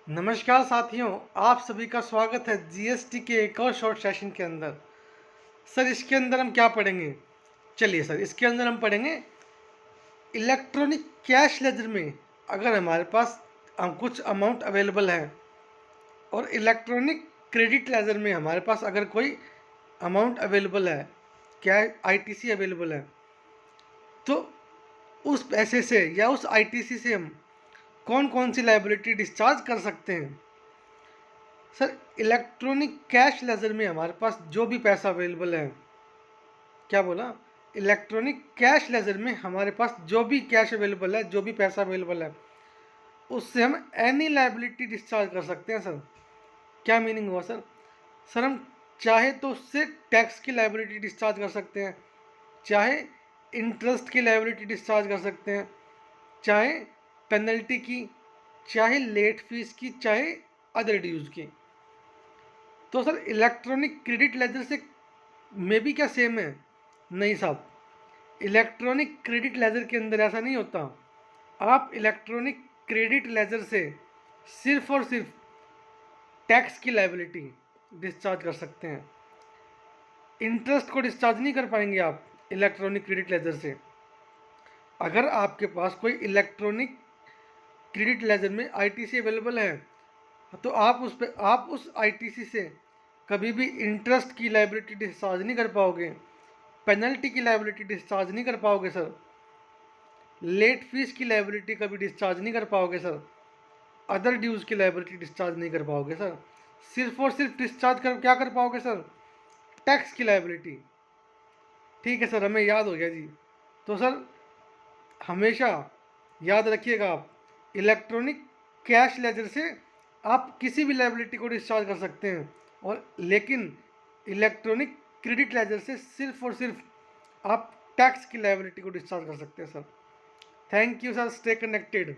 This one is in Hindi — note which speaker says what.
Speaker 1: नमस्कार साथियों, आप सभी का स्वागत है जीएसटी के एक और शॉर्ट सेशन के अंदर। सर इसके अंदर हम क्या पढ़ेंगे? चलिए सर, इसके अंदर हम पढ़ेंगे इलेक्ट्रॉनिक कैश लेजर में अगर हमारे पास कुछ अमाउंट अवेलेबल है और इलेक्ट्रॉनिक क्रेडिट लेजर में हमारे पास अगर कोई अमाउंट अवेलेबल है, क्या आईटीसी अवेलेबल है, तो उस पैसे से या उस आईटीसी से हम कौन कौन सी लायबिलिटी डिस्चार्ज कर सकते हैं। सर इलेक्ट्रॉनिक कैश लेजर में हमारे पास जो भी पैसा अवेलेबल है, क्या बोला, इलेक्ट्रॉनिक कैश लेजर में हमारे पास जो भी कैश अवेलेबल है, जो भी पैसा अवेलेबल है, उससे हम एनी लायबिलिटी डिस्चार्ज कर सकते हैं। सर क्या मीनिंग हुआ सर? सर हम चाहे तो उससे टैक्स की लायबिलिटी डिस्चार्ज कर सकते हैं, चाहे इंटरेस्ट की लायबिलिटी डिस्चार्ज कर सकते हैं, चाहे पेनल्टी की, चाहे लेट फीस की, चाहे अदर ड्यूज की। तो सर इलेक्ट्रॉनिक क्रेडिट लेजर से में भी क्या सेम है? नहीं साहब, इलेक्ट्रॉनिक क्रेडिट लेजर के अंदर ऐसा नहीं होता। आप इलेक्ट्रॉनिक क्रेडिट लेजर से सिर्फ और सिर्फ टैक्स की लायबिलिटी डिस्चार्ज कर सकते हैं, इंटरेस्ट को डिस्चार्ज नहीं कर पाएंगे आप इलेक्ट्रॉनिक क्रेडिट लेजर से। अगर आपके पास कोई इलेक्ट्रॉनिक क्रेडिट लेजर में आईटीसी अवेलेबल है तो आप उस आईटीसी से कभी भी इंटरेस्ट की लायबिलिटी डिस्चार्ज नहीं कर पाओगे, पेनल्टी की लायबिलिटी डिस्चार्ज नहीं कर पाओगे सर, लेट फीस की लायबिलिटी कभी डिस्चार्ज नहीं कर पाओगे सर, अदर ड्यूज़ की लायबिलिटी डिस्चार्ज नहीं कर पाओगे सर। सिर्फ और सिर्फ डिस्चार्ज कर क्या कर पाओगे सर? टैक्स की लायबिलिटी। ठीक है सर, हमें याद हो गया जी। तो सर हमेशा याद रखिएगा, आप इलेक्ट्रॉनिक कैश लेजर से आप किसी भी लायबिलिटी को डिस्चार्ज कर सकते हैं, और लेकिन इलेक्ट्रॉनिक क्रेडिट लेजर से सिर्फ और सिर्फ आप टैक्स की लायबिलिटी को डिस्चार्ज कर सकते हैं sir. Thank you sir, stay connected.